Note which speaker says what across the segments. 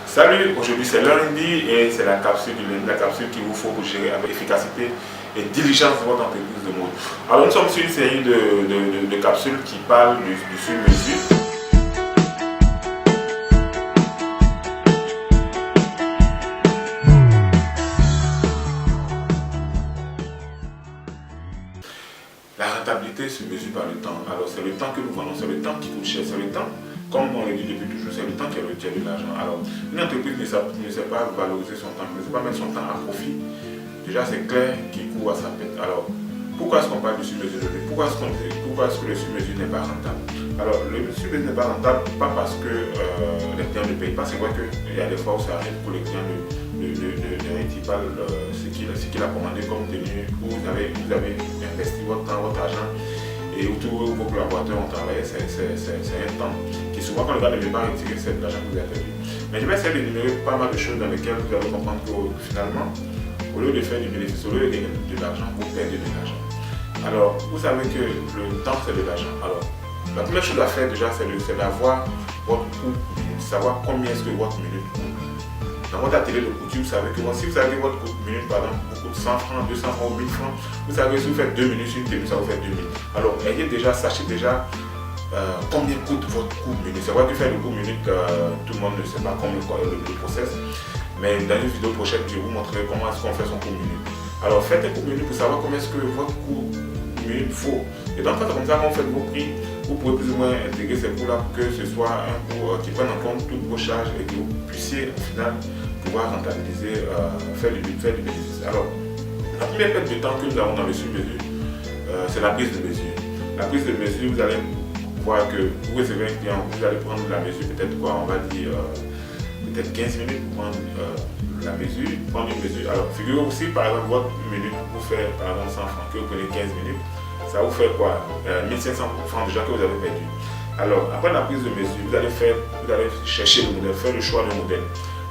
Speaker 1: Salut, aujourd'hui c'est lundi et c'est la capsule du lundi, la capsule qu'il vous faut pour gérer avec efficacité et diligence votre entreprise de mode. Alors nous sommes sur une série de capsules qui parlent du sur-mesure. La rentabilité se mesure par le temps. Alors c'est le temps que nous vendons, c'est le temps qui coûte cher, c'est le temps, comme on le dit depuis toujours, c'est le temps qui retient de l'argent. Alors une entreprise ne sait pas valoriser son temps, ne sait pas mettre son temps à profit. Déjà c'est clair qu'il court à sa pète. Alors pourquoi est-ce qu'on parle de sur-mesure aujourd'hui? Pourquoi est-ce que le sur-mesure n'est pas rentable? Alors le sur-mesure n'est pas rentable, pas parce que les clients ne payent pas. C'est vrai qu'il y a des fois où ça arrive pour les clients de réussir pas ce qu'il a commandé comme tenue, où vous avez investi votre temps, votre argent, et où tous vos collaborateurs ont travaillé. C'est un temps qui souvent quand le gars ne veut pas retirer, c'est de l'argent que vous avez perdu. Mais je vais essayer d'énumérer pas mal de choses dans lesquelles vous allez comprendre que finalement, au lieu de faire du bénéfice, au lieu de gagner de l'argent, vous perdez de l'argent. Alors, vous savez que le temps c'est de l'argent. Alors, la première chose à faire déjà, c'est d'avoir votre coût, savoir combien est-ce que votre minute coûte. Dans votre atelier de couture, vous savez que si vous avez votre minute, par exemple, vous coûte 100 francs, 200 francs ou 1000 francs, vous savez si vous faites 2 minutes sur une tenue, ça vous fait 2000. Alors, sachez déjà combien coûte votre coût minute. C'est vrai que faire le coût minute, tout le monde ne sait pas comment le process. Mais dans une vidéo prochaine, je vais vous montrer comment est-ce qu'on fait son coût minute. Alors, faites un coût minute pour savoir combien est-ce que votre coût minute faut. Et donc, quand comme ça, quand vous faites vos prix, vous pouvez plus ou moins intégrer ces coûts-là pour que ce soit un coût qui prenne en compte toutes vos charges et que vous puissiez au final pouvoir rentabiliser, faire du bénéfice. Alors, la première perte de temps que nous avons dans le sur-mesure, c'est la prise de mesure. La prise de mesure, vous allez voir que vous recevez un client, vous allez prendre la mesure, peut-être quoi, on va dire peut-être 15 minutes pour prendre la mesure, prendre une mesure. Alors, figurez-vous si par exemple votre minute vous fait par exemple 100 francs, que vous prenez 15 minutes, ça vous fait quoi 1500 francs déjà que vous avez perdu. Alors, après la prise de mesure, vous allez chercher le modèle, faire le choix du modèle.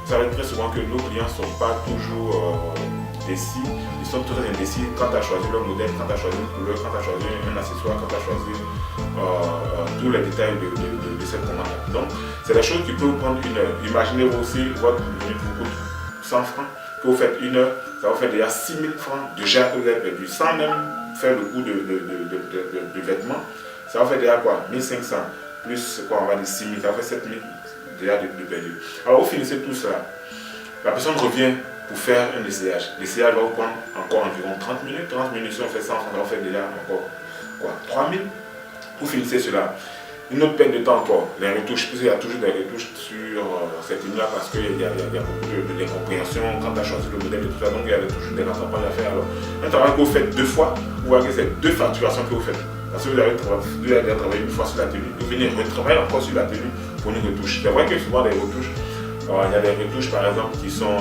Speaker 1: Vous savez très souvent que nos clients ne sont pas toujours décis, ils sont très indécis quant à choisir leur modèle, quant à choisir une couleur, quant à choisir un accessoire, quant à choisir tous les détails de cette commande. Donc, c'est des choses qui peuvent vous prendre une heure. Imaginez-vous aussi, votre minute vous coûte 100 francs, que vous faites une heure, ça vous fait déjà 6000 francs déjà que vous avez perdu, sans même faire le coût de vêtements. Ça vous fait déjà quoi 1500 plus quoi, on va dire 6000, ça fait 7000 déjà de perdu. Alors, vous finissez tout cela. La personne revient pour faire un essayage. L'essayage va vous prendre encore environ 30 minutes. 30 minutes, si on fait 100 francs, ça vous fait déjà encore quoi 3000. Vous finissez cela. Une autre perte de temps encore, les retouches, puisqu'il y a toujours des retouches sur cette ligne-là parce qu'il y a beaucoup d'incompréhension quand tu as choisi le modèle et tout ça, donc il y a toujours des rattrapages à faire. Alors, un travail que vous faites deux fois, vous voyez que c'est deux facturations que vous faites. Parce que vous avez travaillé une fois sur la tenue, vous venez retravailler encore sur la tenue pour une retouche. C'est vrai que souvent les retouches, il y a des retouches par exemple qui sont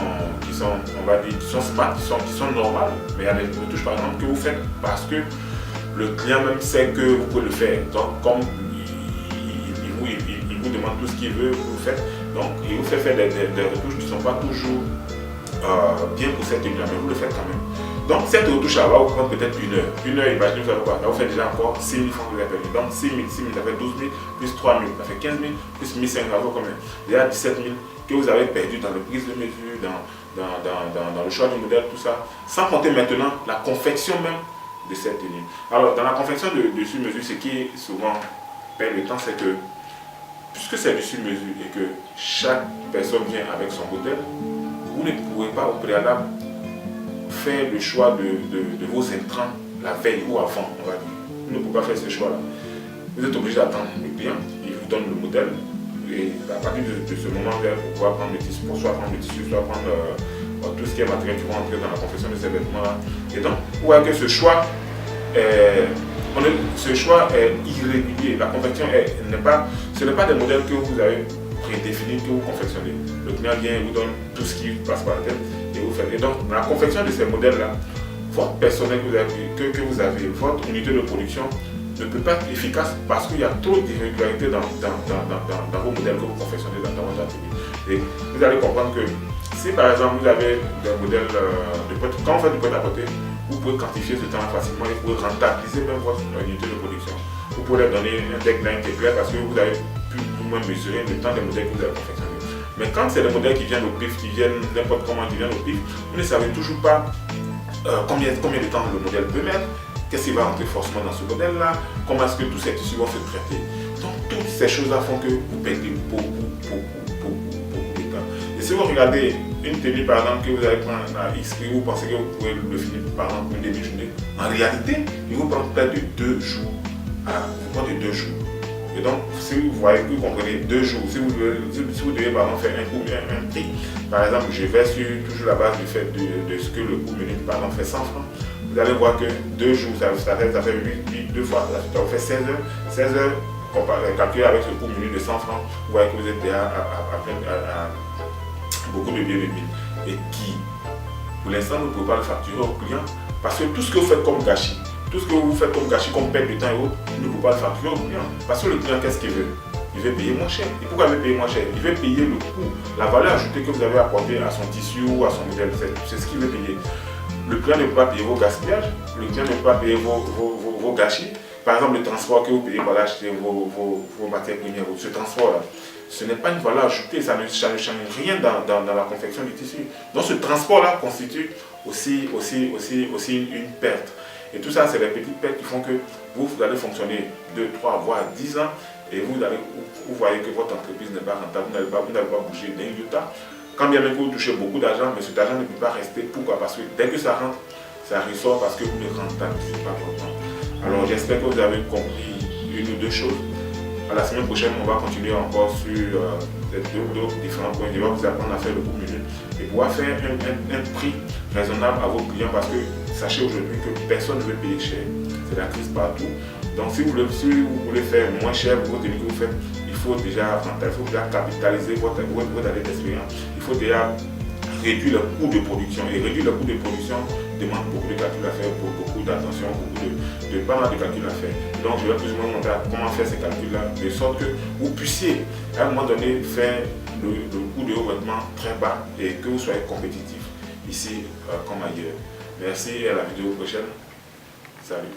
Speaker 1: smart, qui sont normales, mais il y a des retouches par exemple que vous faites parce que le client même sait que vous pouvez le faire. Donc comme il vous demande tout ce qu'il veut, vous le faites. Donc il vous fait faire des retouches qui ne sont pas toujours bien pour cette tenue-là, mais vous le faites quand même. Donc cette retouche-là va vous prendre peut-être une heure. Une heure, imaginez, vous avez quoi? Là vous faites déjà encore 6 000 francs que vous avez perdu. Donc 6 000, ça fait 12 000, plus 3 000, ça fait 15 000, plus 1 500, ça fait combien? Déjà 17 000 que vous avez perdu dans le prise de mesure, dans le choix du modèle, tout ça. Sans compter maintenant la confection même de cette tenue. Alors dans la confection de sur-mesure, ce qui souvent perd le temps, c'est que puisque c'est du sur-mesure et que chaque personne vient avec son modèle, vous ne pourrez pas au préalable faire le choix de vos intrants la veille ou avant, on va dire. Vous ne pouvez pas faire ce choix-là. Vous êtes obligé d'attendre le client, il vous donne le modèle, et à partir de ce moment, vous allez pouvoir prendre le tissu, soit prendre le tissu, soit prendre tout ce qui est matériel qui va entrer dans la confection de ces vêtements-là. Et donc, vous voyez que ce choix est irrégulier. La confection, ce n'est pas des modèles que vous avez prédéfinis, que vous confectionnez. Le client vient et vous donne tout ce qui passe par la tête et vous faites. Et donc, dans la confection de ces modèles-là, votre personnel que vous avez, votre unité de production ne peut pas être efficace parce qu'il y a trop d'irrégularités dans vos modèles que vous confectionnez dans votre atelier. Et vous allez comprendre que si par exemple vous avez des modèles quand vous faites du prêt-à-porter, vous pouvez quantifier ce temps facilement et vous pouvez rentabiliser même votre unité de production. Vous pouvez leur donner un deadline qui est clair parce que vous avez pu au moins mesurer le temps des modèles que vous avez confectionnés. Mais quand c'est des modèles qui viennent au pif, qui viennent n'importe comment, qui viennent au pif, vous ne savez toujours pas combien de temps le modèle peut mettre, qu'est-ce qui va rentrer forcément dans ce modèle-là, comment est-ce que tous ces tissus vont se traiter. Donc toutes ces choses-là font que vous perdez beaucoup de temps. Et si vous regardez une tenue par exemple que vous allez prendre à X prix, vous pensez que vous pouvez le finir par exemple une demi-journée, en réalité, il vous prend peut-être de 2 jours. Vous prenez 2 jours. Et donc, si vous voyez que vous comprenez 2 jours, si vous devez par exemple faire un prix, par exemple, je vais sur toujours la base du fait de ce que le coût minute par exemple fait 100 francs, vous allez voir que 2 jours, ça fait 8 2 fois, ça vous fait 16 heures. 16 heures, calculé avec ce coût minute de 100 francs, vous voyez que vous êtes déjà à beaucoup de biens de mille. Et qui, pour l'instant, ne pouvez pas le facturer au client, parce que tout ce que vous faites comme gâchis, tout ce que vous faites comme gâchis, comme perte de temps et autres, ne pouvez pas le facturer au client. Parce que le client, qu'est-ce qu'il veut? Il veut payer moins cher. Et pourquoi il veut payer moins cher? Il veut payer le coût, la valeur ajoutée que vous avez apportée à son tissu ou à son modèle. C'est ce qu'il veut payer. Le client ne peut pas payer vos gaspillages, le client ne peut pas payer vos gâchis. Par exemple, le transport que vous payez pour acheter vos matières premières, ce transport-là, ce n'est pas une valeur ajoutée, ça ne change rien dans la confection du tissu. Donc ce transport-là constitue aussi une perte. Et tout ça, c'est les petites pertes qui font que vous allez fonctionner 2, 3, voire 10 ans et vous voyez que votre entreprise n'est pas rentable, vous n'allez pas bouger d'un iota. Quand bien même que vous touchez beaucoup d'argent, mais cet argent ne peut pas rester. Pourquoi? Parce que dès que ça rentre, ça ressort parce que vous ne rentabilisez pas votre temps. Alors j'espère que vous avez compris une ou deux choses. À la semaine prochaine, on va continuer encore sur d'autres différents points. Je vais vous apprendre à faire le coût minute et pouvoir faire un prix raisonnable à vos clients parce que sachez aujourd'hui que personne ne veut payer cher. C'est la crise partout. Donc si vous voulez faire moins cher vos tenues que vous faites, il faut déjà capitaliser votre année d'expérience. Il faut déjà réduire le coût de production. Et réduire le coût de production demande beaucoup de calculs à faire, beaucoup d'attention, pas mal de calculs à faire. Donc je vais plus ou moins montrer comment faire ces calculs-là, de sorte que vous puissiez à un moment donné faire le coût de vos vêtements très bas et que vous soyez compétitif ici comme ailleurs. Merci et à la vidéo prochaine. Salut.